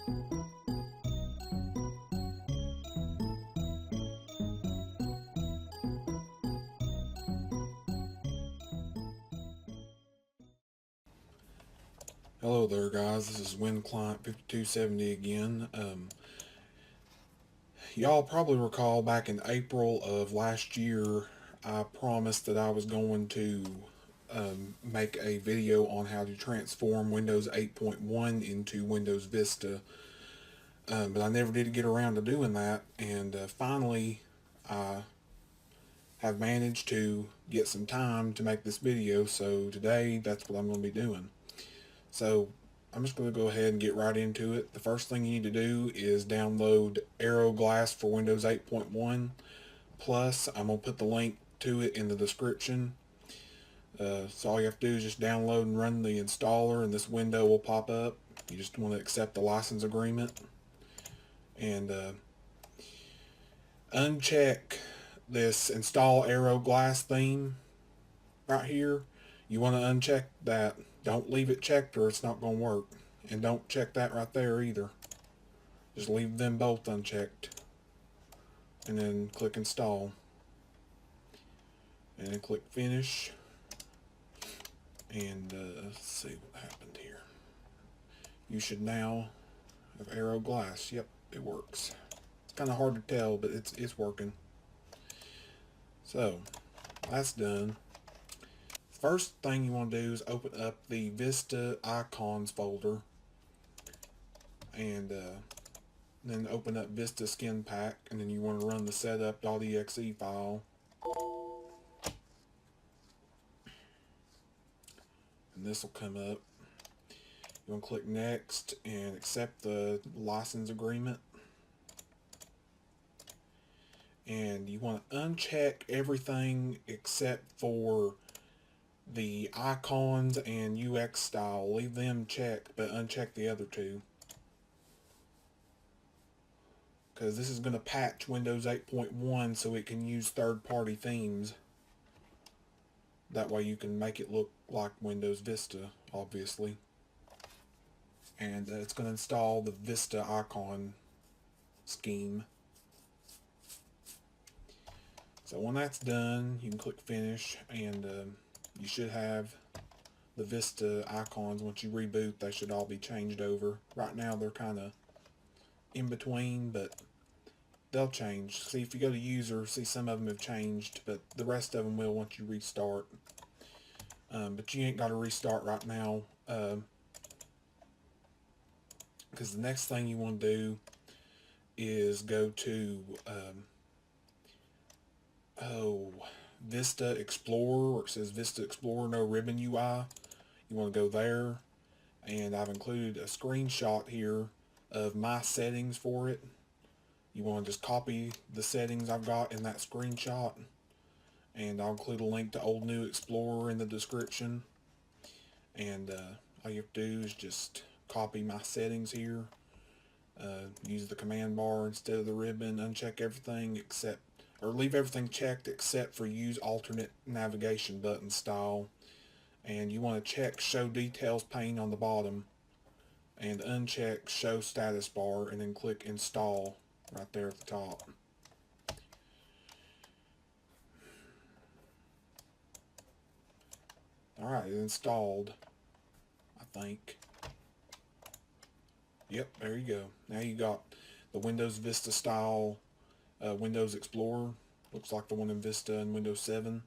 Hello there guys, this is WinClient 5270 again. Y'all probably recall back in April of last year I promised that I was going to make a video on how to transform Windows 8.1 into Windows Vista, but I never did get around to doing that, and finally I have managed to get some time to make this video, so today that's what I'm going to be doing. So I'm just going to go ahead and get right into it. The first thing you need to do is download Aero Glass for Windows 8.1 Plus. I'm going to put the link to it in the description. So all you have to do is just download and run the installer, and this window will pop up. You just want to accept the license agreement and uncheck this Install Aero Glass theme right here. You want to uncheck that. Don't leave it checked or it's not going to work. And don't check that right there either. Just leave them both unchecked. And then click install. And then click finish. And let's see what happened here. You should now have Aero Glass. Yep, it works. It's kind of hard to tell, but it's working. So, that's done. First thing you want to do is open up the Vista Icons folder, and then open up Vista Skin Pack, and then you want to run the setup.exe file, and this will come up. You want to click next and accept the license agreement, and you want to uncheck everything except for the icons and UX style. Leave them checked, but uncheck the other two, because this is going to patch Windows 8.1 so it can use third-party themes. That way you can make it look like Windows Vista, obviously. And it's going to install the Vista icon scheme. So when that's done, you can click finish, and you should have the Vista icons. Once you reboot, they should all be changed over. Right now they're kind of in between, but they'll change. See, if you go to user, see some of them have changed, but the rest of them will once you restart. But you ain't got to restart right now, because the next thing you want to do is go to Vista Explorer, where it says Vista Explorer no ribbon UI. You want to go there, and I've included a screenshot here of my settings for it. You want to just copy the settings I've got in that screenshot, and I'll include a link to Old New Explorer in the description. And all you have to do is just copy my settings here, use the command bar instead of the ribbon, uncheck everything except, or leave everything checked except for use alternate navigation button style. And you want to check show details pane on the bottom and uncheck show status bar, and then click install right there at the top. Alright, it's installed, I think. Yep, there you go. Now you got the Windows Vista style Windows Explorer. Looks like the one in Vista and Windows 7.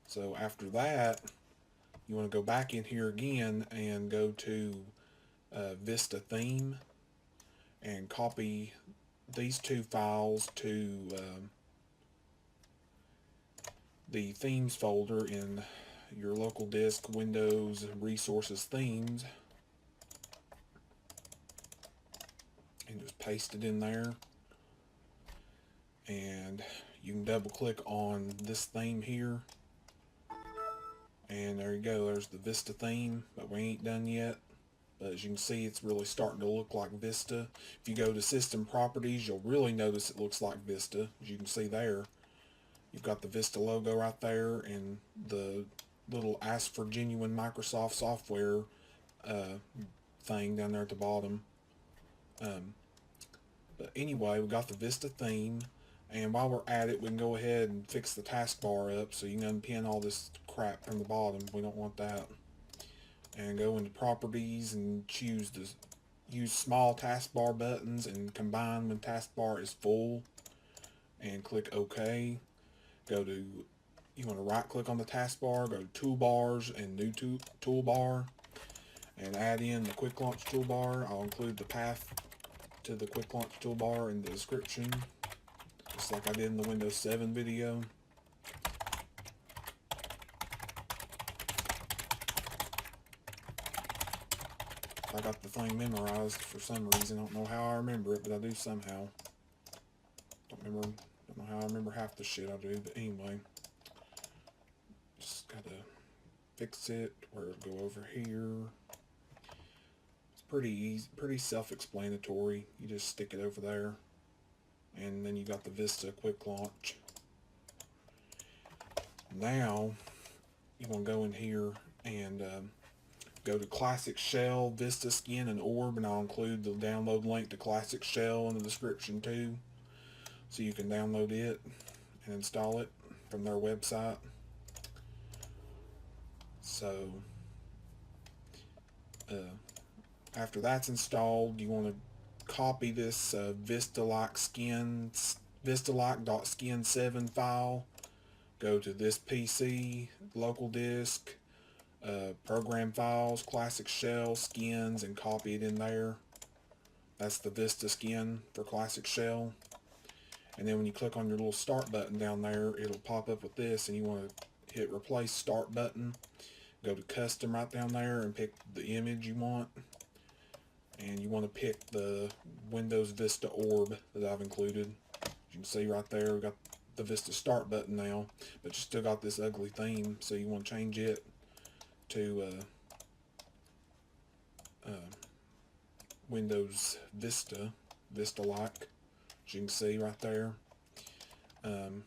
So after that, you want to go back in here again and go to Vista Theme and copy these two files to the themes folder in your local disk, Windows Resources Themes, and just paste it in there. And you can double click on this theme here, and there you go, there's the Vista theme, but we ain't done yet. But as you can see, it's really starting to look like Vista. If you go to System Properties, you'll really notice it looks like Vista. As you can see there, you've got the Vista logo right there, and the little Ask for Genuine Microsoft Software thing down there at the bottom. But anyway, we got the Vista theme, and while we're at it, we can go ahead and fix the taskbar up so you can unpin all this crap from the bottom. We don't want that. And go into properties and choose the use small taskbar buttons and combine when taskbar is full, and click OK. Go to, you want to right click on the taskbar, go to toolbars and new toolbar, and add in the quick launch toolbar. I'll include the path to the quick launch toolbar in the description, just like I did in the Windows 7 video. I got the thing memorized for some reason. I don't know how I remember it, but I do somehow. Don't know how I remember half the shit I do, but anyway. Just gotta fix it where it'll go over here. It's pretty easy, pretty self-explanatory. You just stick it over there. And then you got the Vista quick launch. Now, you want to go in here and go to Classic Shell, Vista Skin, and Orb, and I'll include the download link to Classic Shell in the description too, so you can download it and install it from their website. So, after that's installed, you want to copy this Vistalike.skin7 file. Go to this PC, local disk, program files, classic shell, skins, and copy it in there. That's the Vista skin for classic shell. And then when you click on your little start button down there, it'll pop up with this, and you want to hit replace start button. Go to custom right down there and pick the image you want. And you want to pick the Windows Vista orb that I've included. As you can see right there, we got the Vista start button now, but you still got this ugly theme, so you want to change it to Windows Vista, Vista-like, as you can see right there. And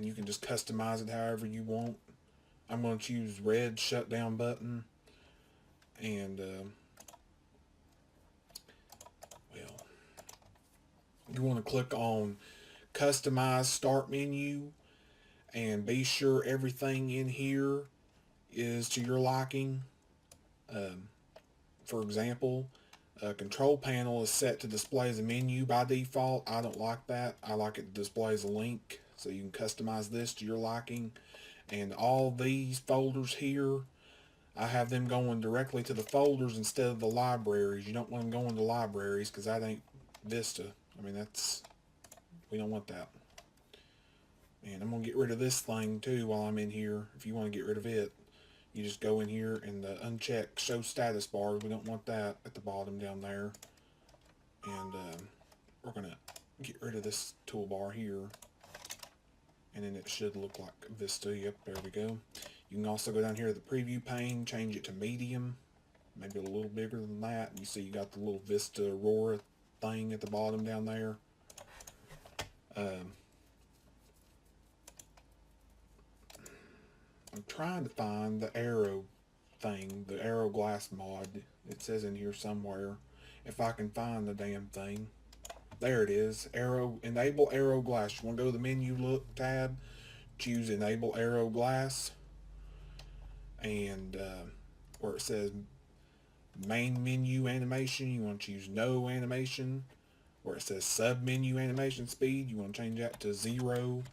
you can just customize it however you want. I'm going to choose red shutdown button, and well, you want to click on customize start menu, and be sure everything in here is to your liking. For example, control panel is set to display as a menu by default. I don't like that. I like it to display as a link, so you can customize this to your liking. And all these folders here, I have them going directly to the folders instead of the libraries. You don't want them going to libraries, because that ain't Vista. I mean, we don't want that. And I'm going to get rid of this thing too while I'm in here. If you want to get rid of it, you just go in here and uncheck show status bars. We don't want that at the bottom down there. And we're going to get rid of this toolbar here. And then it should look like Vista. Yep, there we go. You can also go down here to the preview pane, change it to medium, maybe a little bigger than that. You see you got the little Vista Aurora thing at the bottom down there. I'm trying to find the arrow thing, the arrow glass mod. It says in here somewhere. If I can find the damn thing. There it is. Enable arrow glass. You want to go to the menu look tab, choose enable arrow glass, and where it says main menu animation, you want to choose no animation. Where it says sub menu animation speed, you want to change that to 0.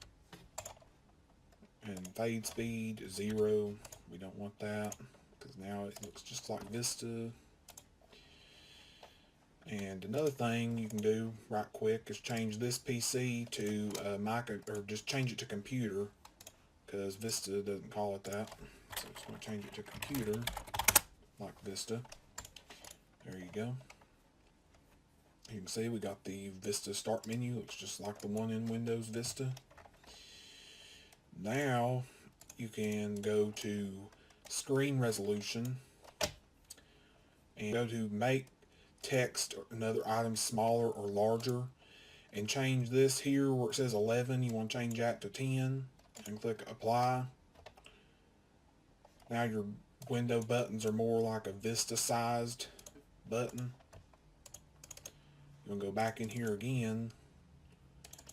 And fade speed 0. We don't want that, because now it looks just like Vista. And another thing you can do right quick is change this PC to or just change it to computer, because Vista doesn't call it that. So I'm just going to change it to computer, like Vista. There you go. You can see we got the Vista start menu. Looks just like the one in Windows Vista. Now you can go to screen resolution and go to make text or another item smaller or larger, and change this here where it says 11. You want to change that to 10 and click apply. Now your window buttons are more like a Vista sized button. You're going to go back in here again,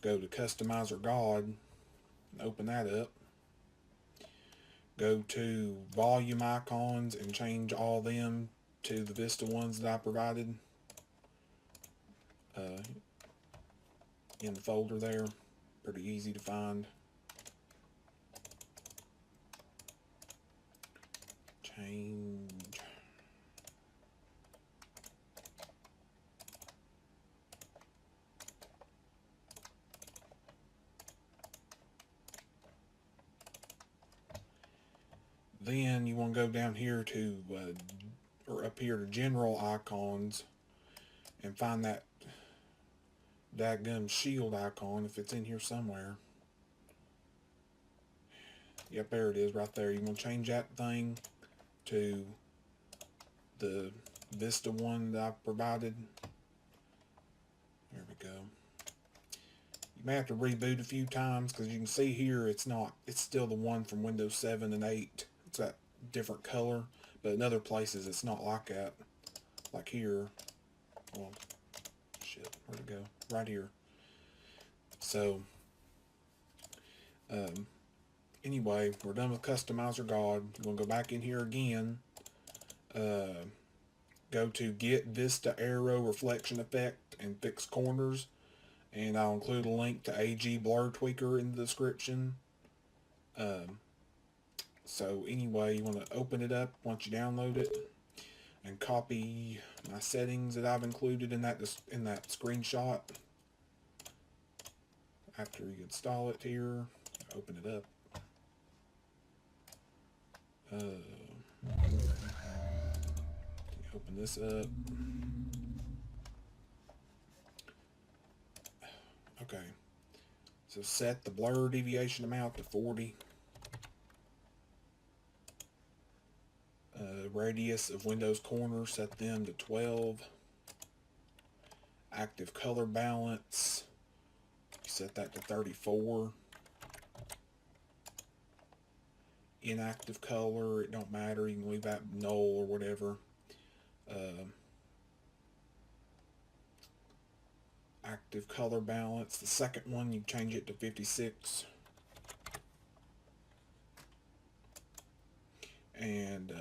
go to Customizer God, and open that up. Go to volume icons and change all them to the Vista ones that I provided in the folder there. Pretty easy to find. Change. Then you want to go down here to, or up here to General Icons, and find that dadgum shield icon if it's in here somewhere. Yep, there it is right there. You want to change that thing to the Vista one that I provided. There we go. You may have to reboot a few times because you can see here it's still the one from Windows 7 and 8. It's that different color, but in other places it's not like that. Like here. Well, shit, where'd it go? Right here. So, anyway, we're done with Customizer God. You're going to go back in here again. Go to Get Vista Arrow Reflection Effect and Fix Corners. And I'll include a link to AG Blur Tweaker in the description. So anyway, you want to open it up once you download it. And copy my settings that I've included in that screenshot. After you install it here, open it up. Open this up. Okay. So set the blur deviation amount to 40. Radius of Windows corner, set them to 12. Active color balance, set that to 34. Inactive color, it don't matter, you can leave that null or whatever. Active color balance, the second one you change it to 56. And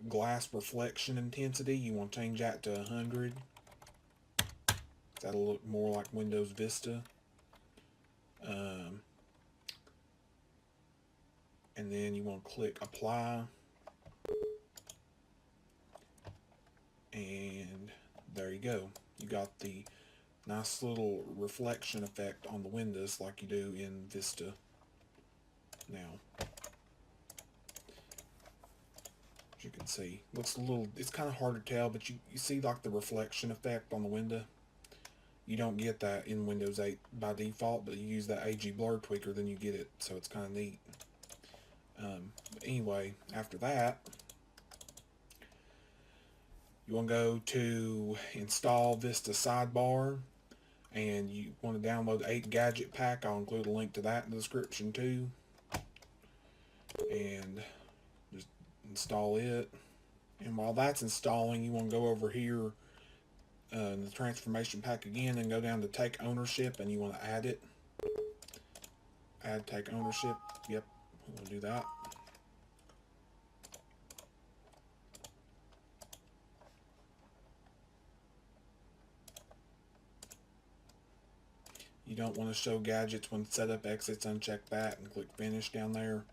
glass reflection intensity, you want to change that to 100. That'll look more like Windows Vista. And then you want to click apply. And there you go. You got the nice little reflection effect on the windows like you do in Vista now. As you can see, looks a little, it's kind of hard to tell, but you see like the reflection effect on the window. You don't get that in Windows 8 by default, but you use that AG Blur Tweaker, then you get it, so it's kind of neat. Anyway, after that, you want to go to Install Vista Sidebar, and you want to download the 8 Gadget Pack. I'll include a link to that in the description too. And just install it. And while that's installing, you want to go over here in the transformation pack again and go down to Take Ownership, and you want to add it. Add Take Ownership. Yep, we'll do that. You don't want to show gadgets when setup exits. Uncheck that and click Finish down there.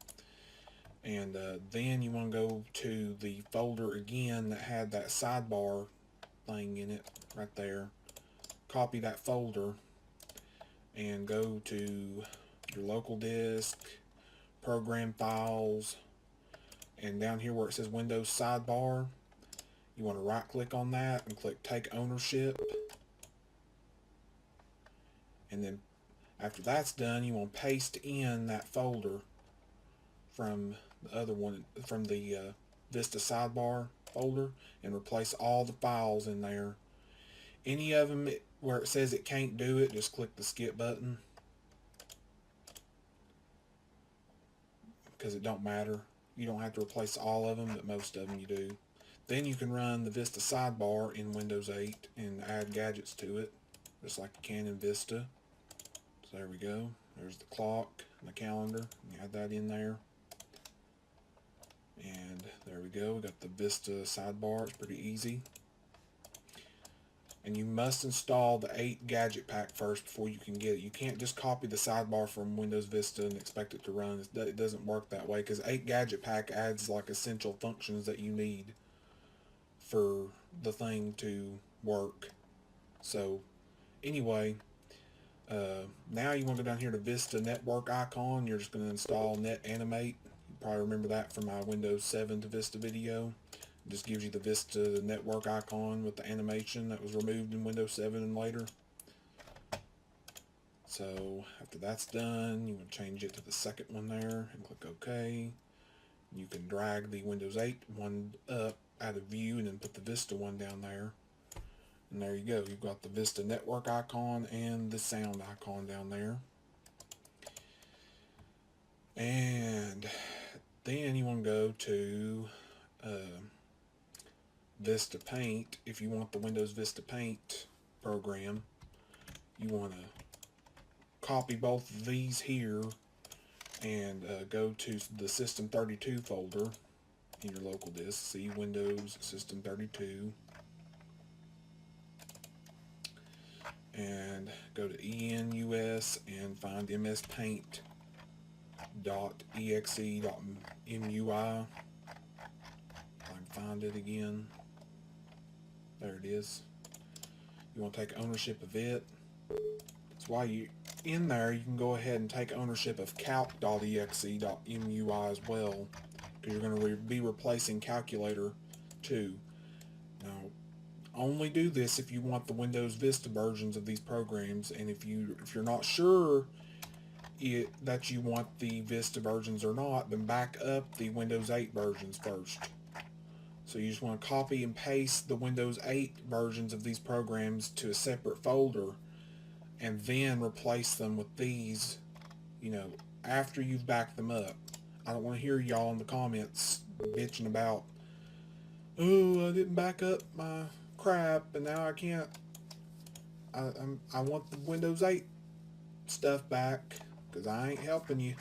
And then you want to go to the folder again that had that sidebar thing in it right there. Copy that folder and go to your local disk, program files, and down here where it says Windows Sidebar, you want to right click on that and click Take Ownership. And then after that's done, you want to paste in that folder from the other one, from the Vista Sidebar folder, and replace all the files in there. Any of them where it says it can't do it, just click the skip button, because it don't matter. You don't have to replace all of them, but most of them you do. Then you can run the Vista Sidebar in Windows 8 and add gadgets to it. just like you can in Vista. So there we go. There's the clock and the calendar. You add that in there. And there we go. We got the Vista sidebar. It's pretty easy. And you must install the 8 gadget pack first before you can get it. You can't just copy the sidebar from Windows Vista and expect it to run. It doesn't work that way, because 8 gadget pack adds like essential functions that you need for the thing to work. So anyway, now you want to go down here to Vista network icon. You're just going to install Net Animate. You probably remember that from my Windows 7 to Vista video. It just gives you the Vista network icon with the animation that was removed in Windows 7 and later. So after that's done, you want to change it to the second one there and click OK. You can drag the Windows 8 one up out of view and then put the Vista one down there. And there you go. You've got the Vista network icon and the sound icon down there. And then you want to go to Vista Paint. If you want the Windows Vista Paint program, you want to copy both of these here and go to the System 32 folder in your local disk. See Windows System 32. And go to ENUS and find mspaint.exe.mui. I can find it again. There it is. You want to take ownership of it. That's why you in there you can go ahead and take ownership of calc.exe.mui as well, because you're going to be replacing calculator too. Now, only do this if you want the Windows Vista versions of these programs, and if you're not sure that you want the Vista versions or not, then back up the Windows 8 versions first. So you just want to copy and paste the Windows 8 versions of these programs to a separate folder, and then replace them with these, after you've backed them up. I don't want to hear y'all in the comments bitching about, oh, I didn't back up my crap and now I can't. I want the Windows 8 stuff back, because I ain't helping you.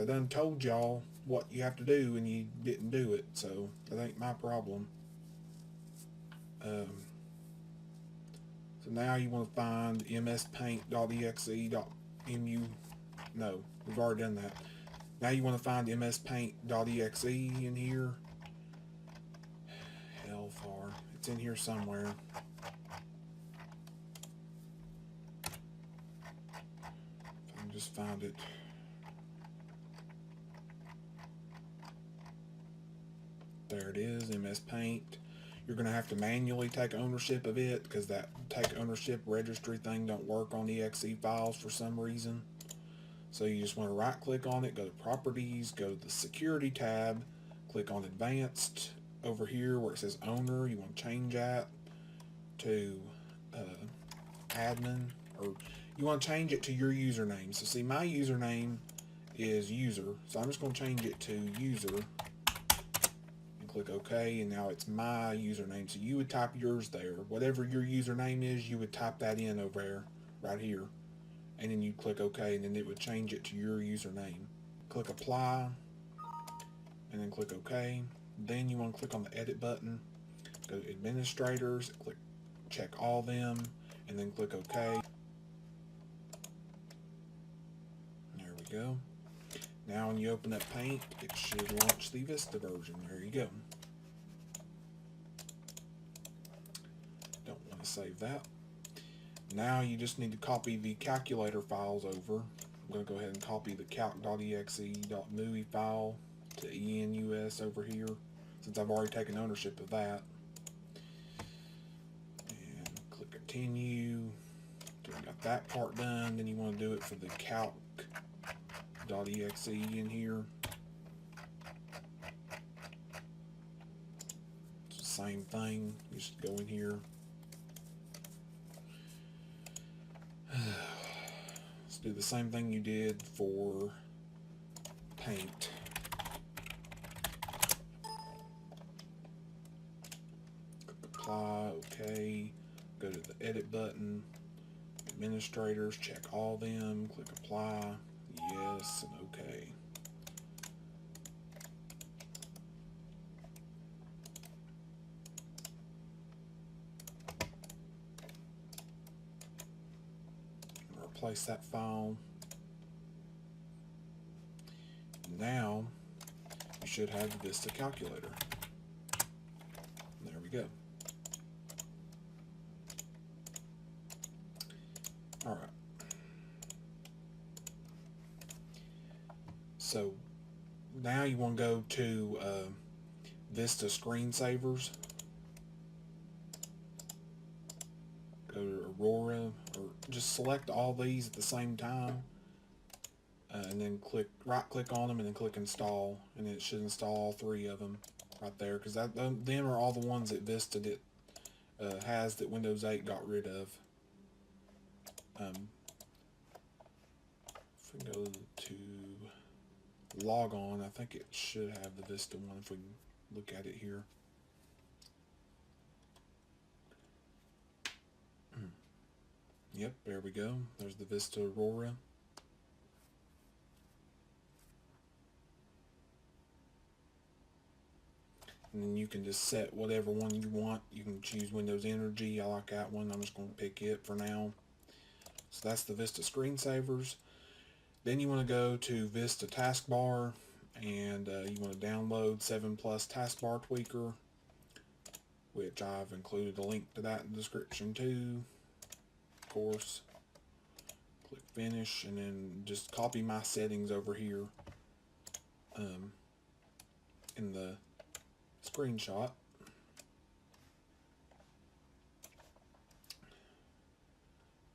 I done told y'all what you have to do and you didn't do it, so that ain't my problem. So now you want to find mspaint.exe.mu. No, we've already done that. Now you want to find mspaint.exe in here. Hell far. It's in here somewhere. If I can just find it. There it is, MS Paint. You're going to have to manually take ownership of it, because that take ownership registry thing don't work on exe files for some reason. So you just want to right click on it, go to Properties, go to the Security tab, click on Advanced. Over here where it says Owner, you want to change that to Admin, or you want to change it to your username. So see, my username is User, so I'm just going to change it to User. Click OK, and now it's my username. So you would type yours there. Whatever your username is, you would type that in over there, right here. And then you click OK, and then it would change it to your username. Click Apply, and then click OK. Then you want to click on the Edit button. Go to Administrators, click Check All Them, and then click OK. There we go. Now when you open up Paint, it should launch the Vista version. There you go. Don't want to save that. Now you just need to copy the calculator files over. I'm going to go ahead and copy the calc.exe.mui file to ENUS over here, since I've already taken ownership of that. And click Continue. So we got that part done. Then you want to do it for the calc.exe in here. It's the same thing. You just go in here. Let's do the same thing you did for Paint. Click Apply, OK. Go to the Edit button. Administrators, check all of them, click apply, yes, and okay. Replace that file. Now you should have the Vista calculator. There we go. Alright. So now you want to go to Vista screensavers. Go to Aurora, or just select all these at the same time, and then right click on them and then click install, and it should install all three of them right there, because them are all the ones that Vista has that Windows 8 got rid of. If we go to log on, I think it should have the Vista one if we look at it here. Yep, there we go. There's the Vista Aurora. And then you can just set whatever one you want. You can choose Windows Energy. I like that one. I'm just going to pick it for now. So that's the Vista screensavers. Then you want to go to Vista Taskbar, and you want to download 7 Plus Taskbar Tweaker, which I've included a link to that in the description too. Of course, click finish, and then just copy my settings over here in the screenshot.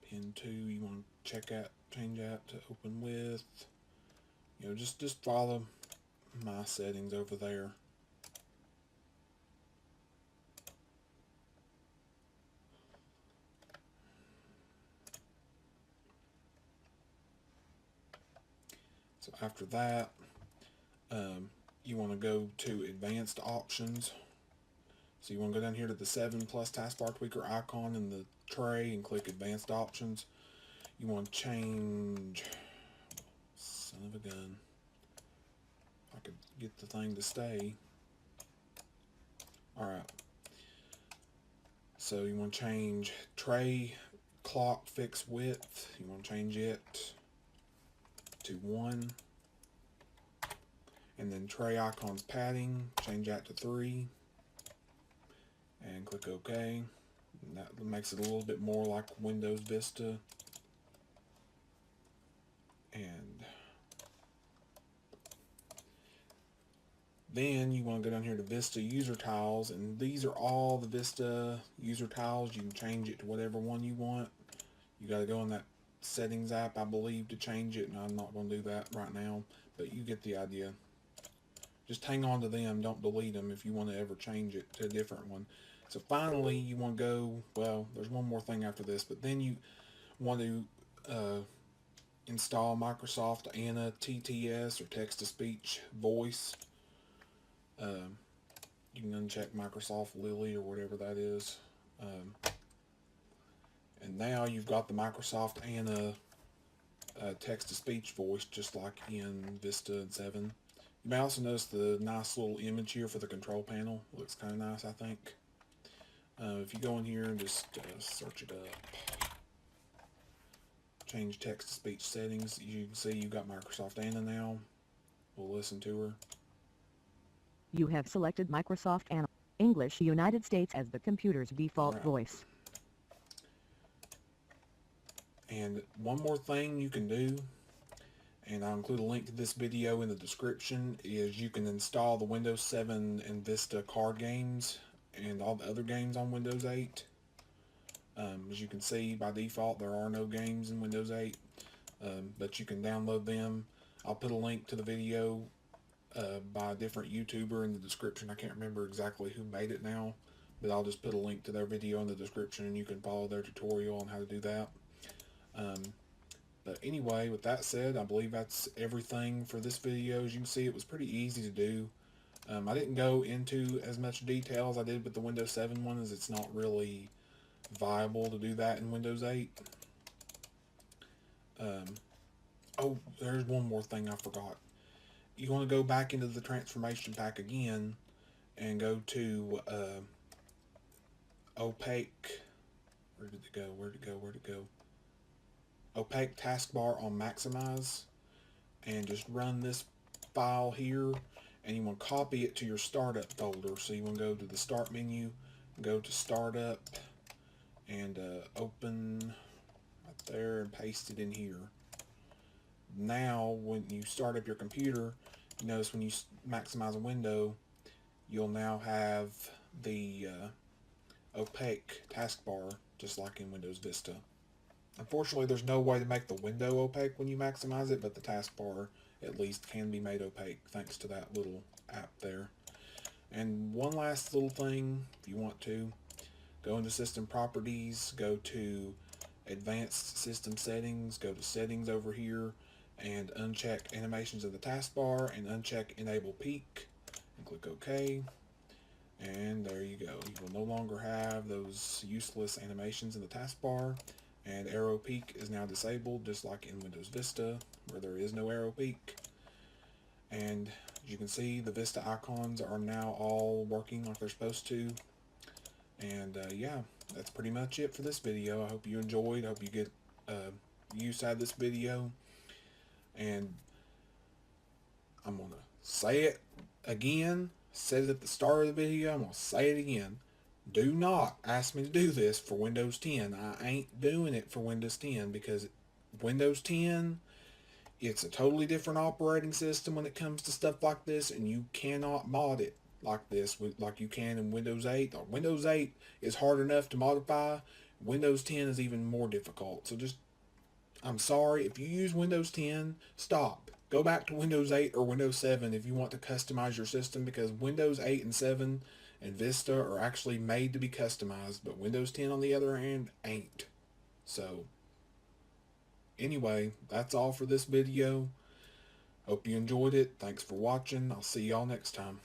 Pin 2, you want to change that to open with. You know, just follow my settings over there. So after that, you want to go to advanced options. So you want to go down here to the 7 Plus Taskbar Tweaker icon in the tray and click advanced options. You want to change, son of a gun, if I could get the thing to stay. Alright, so you want to change tray clock fix width. You want to change it to 1, and then tray icons padding, change that to 3, and click OK. And that makes it a little bit more like Windows Vista. And then you want to go down here to Vista user tiles, and these are all the Vista user tiles. You can change it to whatever one you want. You got to go in that settings app, I believe, to change it, and I'm not going to do that right now, but you get the idea. Just hang on to them, don't delete them if you want to ever change it to a different one. So finally you want to go, well, there's one more thing after this, but then you want to install Microsoft ANA TTS, or text-to-speech voice. You can uncheck Microsoft Lily or whatever that is. And now you've got the Microsoft ANA text-to-speech voice, just like in Vista and 7. You may also notice the nice little image here for the control panel. It looks kind of nice, I think. If you go in here and just search it up, change text-to-speech settings, you can see you've got Microsoft ANA now. We'll listen to her. You have selected Microsoft ANA English United States as the computer's default voice. And one more thing you can do, and I'll include a link to this video in the description, is you can install the Windows 7 and Vista card games and all the other games on Windows 8. As you can see, by default there are no games in Windows 8, but you can download them. I'll put a link to the video by a different YouTuber in the description. I can't remember exactly who made it now, but I'll just put a link to their video in the description, and you can follow their tutorial on how to do that. But anyway, with that said, I believe that's everything for this video. As you can see, it was pretty easy to do. I didn't go into as much detail as I did with the Windows 7 one, as it's not really viable to do that in Windows 8. Oh, there's one more thing I forgot. You want to go back into the transformation pack again and go to opaque. Where did it go? Where'd it go? Where'd it go? Opaque taskbar on maximize, and just run this file here, and you want to copy it to your startup folder. So you want to go to the start menu, go to startup, and open right there and paste it in here. Now when you start up your computer, you notice when you maximize a window, you'll now have the opaque taskbar just like in Windows Vista. Unfortunately, there's no way to make the window opaque when you maximize it, but the taskbar at least can be made opaque thanks to that little app there. And one last little thing, if you want to, go into System Properties, go to Advanced System Settings, go to Settings over here, and uncheck Animations of the Taskbar, and uncheck Enable Peak, and click OK. And there you go. You will no longer have those useless animations in the taskbar, and arrow peak is now disabled just like in Windows Vista where there is no arrow peak. And as you can see, the Vista icons are now all working like they're supposed to. And yeah, that's pretty much it for this video. I hope you enjoyed. I hope you get use out of this video. And I'm going to say it again. Said it at the start of the video. I'm going to say it again. Do not ask me to do this for Windows 10. I ain't doing it for Windows 10 because Windows 10, it's a totally different operating system when it comes to stuff like this, and you cannot mod it like this, like you can in Windows 8. Windows 8 is hard enough to modify. Windows 10 is even more difficult. So just, I'm sorry, if you use Windows 10, stop. Go back to Windows 8 or Windows 7 if you want to customize your system, because Windows 8 and 7 and Vista are actually made to be customized, but Windows 10 on the other hand ain't. So anyway, that's all for this video. Hope you enjoyed it. Thanks for watching. I'll see y'all next time.